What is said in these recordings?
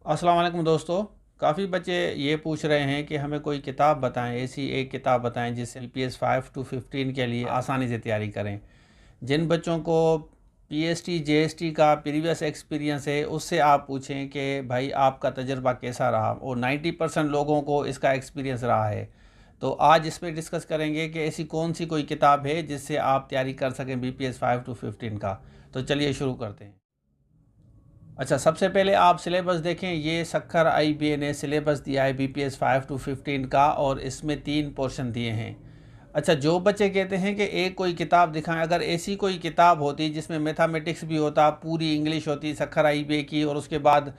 अस्सलाम वालेकुम दोस्तों। काफ़ी बच्चे ये पूछ रहे हैं कि हमें कोई किताब बताएं, ऐसी एक किताब बताएं जिससे बीपीएस 5 to 15 के लिए आसानी से तैयारी करें। जिन बच्चों को पीएसटी जेएसटी का प्रीवियस एक्सपीरियंस है उससे आप पूछें कि भाई आपका तजर्बा कैसा रहा, और 90% लोगों को इसका एक्सपीरियंस रहा है। तो आज इस पर डिस्कस करेंगे कि ऐसी कौन सी कोई किताब है जिससे आप तैयारी कर सकें बीपीएस 5 to 15 का। तो चलिए शुरू करते हैं। अच्छा, सबसे पहले आप सिलेबस देखें। ये सक्खर आईबीए ने सिलेबस दिया है बीपीएस 5 to 15 का, और इसमें 3 पोर्शन दिए हैं। अच्छा, जो बच्चे कहते हैं कि एक कोई किताब दिखाएं, अगर ऐसी कोई किताब होती जिसमें मैथमेटिक्स भी होता, पूरी इंग्लिश होती सक्खर आईबीए की, और उसके बाद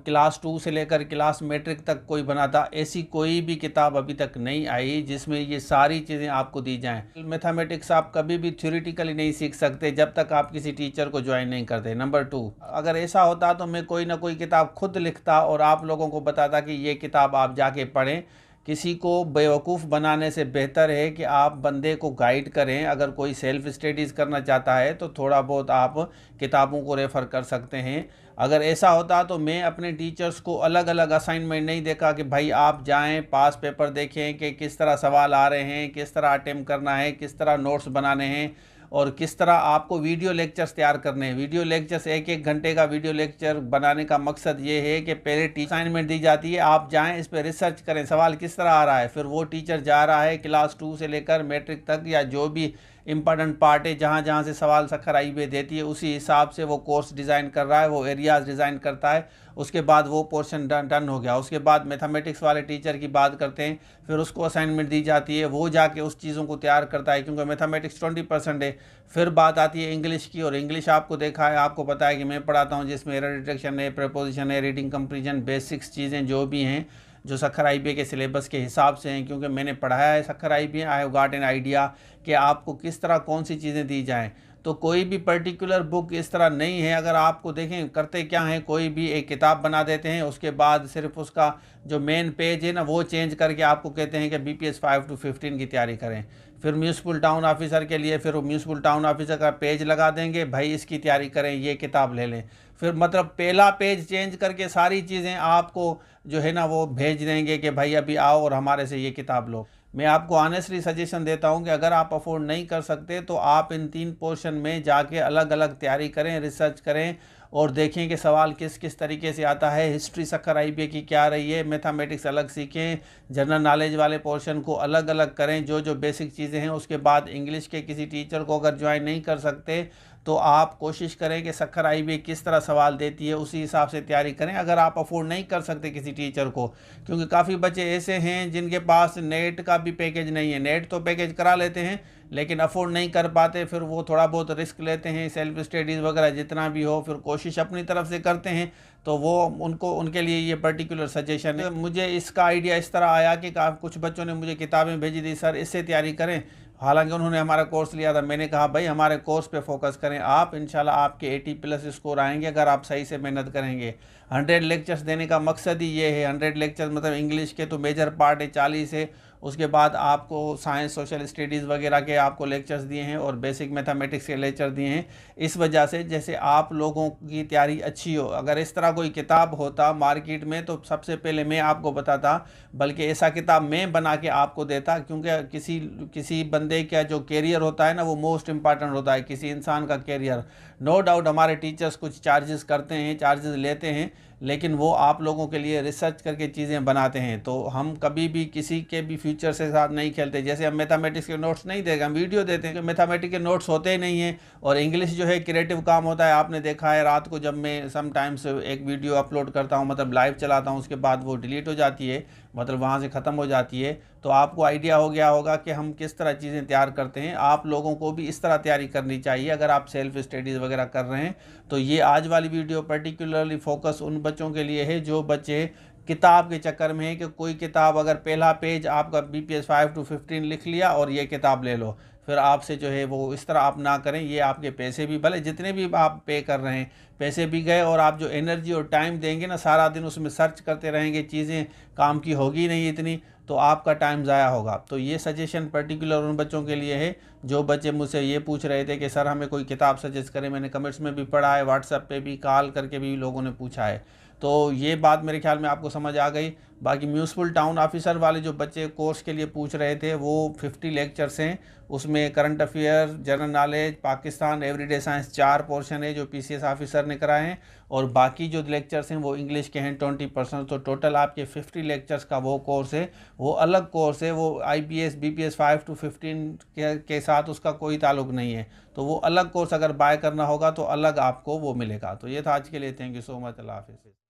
क्लास 2 से लेकर क्लास मैट्रिक तक कोई बनाता, ऐसी कोई भी किताब अभी तक नहीं आई जिसमें ये सारी चीज़ें आपको दी जाएं। मैथमेटिक्स आप कभी भी थ्योरेटिकली नहीं सीख सकते जब तक आप किसी टीचर को ज्वाइन नहीं करते। नंबर 2, अगर ऐसा होता तो मैं कोई ना कोई किताब खुद लिखता और आप लोगों को बताता कि ये किताब आप जाके पढ़ें। किसी को बेवकूफ़ बनाने से बेहतर है कि आप बंदे को गाइड करें। अगर कोई सेल्फ स्टडीज़ करना चाहता है तो थोड़ा बहुत आप किताबों को रेफ़र कर सकते हैं। अगर ऐसा होता तो मैं अपने टीचर्स को अलग अलग असाइनमेंट नहीं देखा कि भाई आप जाएं पास पेपर देखें कि किस तरह सवाल आ रहे हैं, किस तरह अटेम्प्ट करना है, किस तरह नोट्स बनाने हैं, और किस तरह आपको वीडियो लेक्चर्स तैयार करने हैं। वीडियो लेक्चर्स 1-1 घंटे का वीडियो लेक्चर बनाने का मकसद ये है कि पहले असाइनमेंट दी जाती है, आप जाएं इस पर रिसर्च करें सवाल किस तरह आ रहा है, फिर वो टीचर जा रहा है क्लास 2 से लेकर मैट्रिक तक या जो भी इंपॉर्टेंट पार्ट है जहाँ जहाँ से सवाल सक्खर आईबीए देती है उसी हिसाब से वो कोर्स डिज़ाइन कर रहा है, वो एरियाज़ डिज़ाइन करता है। उसके बाद वो पोर्शन डन हो गया। उसके बाद मैथमेटिक्स वाले टीचर की बात करते हैं, फिर उसको असाइनमेंट दी जाती है, वो जाके उस चीज़ों को तैयार करता है क्योंकि मैथमेटिक्स 20% है। फिर बात आती है इंग्लिश की, और इंग्लिश आपको देखा है, आपको पता है कि मैं पढ़ाता हूँ जिसमें एरर डिटेक्शन है, प्रीपोजिशन है, रीडिंग कंप्रीजन, बेसिक्स चीज़ें जो भी हैं जो सक्खर आईबीए के सिलेबस के हिसाब से हैं, क्योंकि मैंने पढ़ाया है Sukkur IBA. I have got an idea कि आपको किस तरह कौन सी चीज़ें दी जाएं। तो कोई भी पर्टिकुलर बुक इस तरह नहीं है। अगर आपको देखें करते क्या है, कोई भी एक किताब बना देते हैं, उसके बाद सिर्फ उसका जो मेन पेज है ना वो चेंज करके आपको कहते हैं कि बीपीएस 5 to 15 की तैयारी करें। फिर म्यूनसिपल टाउन ऑफिसर के लिए फिर म्यूनसिपल टाउन ऑफिसर का पेज लगा देंगे, भाई इसकी तैयारी करें, ये किताब ले लें। फिर मतलब पहला पेज चेंज करके सारी चीज़ें आपको जो है ना वो भेज देंगे कि भाई अभी आओ और हमारे से ये किताब लो। मैं आपको ऑनेस्टली सजेशन देता हूँ कि अगर आप अफोर्ड नहीं कर सकते तो आप इन 3 पोर्शन में जाके अलग अलग तैयारी करें, रिसर्च करें, और देखें कि सवाल किस किस तरीके से आता है। हिस्ट्री सक्खर आईबीए की क्या रही है, मैथमेटिक्स अलग सीखें, जनरल नॉलेज वाले पोर्शन को अलग अलग करें जो जो बेसिक चीज़ें हैं। उसके बाद इंग्लिश के किसी टीचर को अगर ज्वाइन नहीं कर सकते तो आप कोशिश करें कि सक्खर आईबीए किस तरह सवाल देती है उसी हिसाब से तैयारी करें। अगर आप अफोर्ड नहीं कर सकते किसी टीचर को, क्योंकि काफ़ी बच्चे ऐसे हैं जिनके पास नेट का भी पैकेज नहीं है, नेट तो पैकेज करा लेते हैं लेकिन अफोर्ड नहीं कर पाते, फिर वो थोड़ा बहुत रिस्क लेते हैं, सेल्फ स्टडीज़ वगैरह जितना भी हो, फिर कोशिश अपनी तरफ से करते हैं। तो वो उनको उनके लिए ये पर्टिकुलर सजेशन है। मुझे इसका आइडिया इस तरह आया कि कुछ बच्चों ने मुझे किताबें भेजी थी, सर इससे तैयारी करें। हालांकि उन्होंने हमारा कोर्स लिया था। मैंने कहा भाई हमारे कोर्स पे फोकस करें आप, इंशाल्लाह आपके 80+ स्कोर आएंगे अगर आप सही से मेहनत करेंगे। 100 लेक्चर्स देने का मकसद ही ये है। 100 लेक्चर्स मतलब इंग्लिश के तो मेजर पार्ट है 40 है, उसके बाद आपको साइंस सोशल स्टडीज़ वगैरह के आपको लेक्चर्स दिए हैं और बेसिक मैथमेटिक्स के लेक्चर दिए हैं। इस वजह से जैसे आप लोगों की तैयारी अच्छी हो। अगर इस तरह कोई किताब होता मार्केट में तो सबसे पहले मैं आपको बताता, बल्कि ऐसा किताब मैं बना के आपको देता, क्योंकि किसी किसी बंदे का जो कैरियर होता है ना वो मोस्ट इम्पॉर्टेंट होता है, किसी इंसान का कैरियर। नो डाउट हमारे टीचर्स कुछ चार्जेस करते हैं, चार्जेस लेते हैं, लेकिन वो आप लोगों के लिए रिसर्च करके चीज़ें बनाते हैं। तो हम कभी भी किसी के भी फ्यूचर से साथ नहीं खेलते। जैसे हम मैथमेटिक्स के नोट्स नहीं देंगे, हम वीडियो देते हैं, मैथमेटिक्स के नोट्स होते ही नहीं हैं। और इंग्लिश जो है क्रिएटिव काम होता है। आपने देखा है रात को जब मैं समटाइम्स एक वीडियो अपलोड करता हूँ, मतलब लाइव चलाता हूँ, उसके बाद वो डिलीट हो जाती है, मतलब वहाँ से ख़त्म हो जाती है। तो आपको आइडिया हो गया होगा कि हम किस तरह चीज़ें तैयार करते हैं। आप लोगों को भी इस तरह तैयारी करनी चाहिए अगर आप सेल्फ स्टडीज़ वगैरह कर रहे हैं। तो ये आज वाली वीडियो पर्टिकुलरली फोकस उन बच्चों के लिए है जो बच्चे किताब के चक्कर में है कि कोई किताब अगर पहला पेज आपका बीपीएस 5 to 15 लिख लिया और ये किताब ले लो, फिर आपसे जो है वो इस तरह आप ना करें। ये आपके पैसे भी, भले जितने भी आप पे कर रहे हैं पैसे भी गए, और आप जो एनर्जी और टाइम देंगे ना सारा दिन उसमें सर्च करते रहेंगे, चीज़ें काम की होगी नहीं इतनी, तो आपका टाइम ज़ाया होगा। तो ये सजेशन पर्टिकुलर उन बच्चों के लिए है जो बच्चे मुझसे ये पूछ रहे थे कि सर हमें कोई किताब सजेस्ट करें। मैंने कमेंट्स में भी पढ़ा है, व्हाट्सएप पे भी, कॉल करके भी लोगों ने पूछा है। तो ये बात मेरे ख्याल में आपको समझ आ गई। बाकी म्यूनसिपल टाउन ऑफिसर वाले जो बच्चे कोर्स के लिए पूछ रहे थे, वो 50 लेक्चर्स हैं। उसमें current affair, general knowledge, Pakistan, everyday science 4 portion है जो पीसीएस ऑफिसर ने कराए हैं, और बाकी जो लेक्चर्स हैं वो इंग्लिश के हैं 20%। तो टोटल आपके 50 लेक्चर्स का वो कोर्स है, वो अलग कोर्स है। वो आईपीएस बीपीएस 5 to 15 के साथ उसका कोई ताल्लुक नहीं है। तो वो अलग कोर्स अगर बाय करना होगा तो अलग आपको वो मिलेगा। तो ये था आज के लिए। Thank you so much. अल्लाह हाफिज़।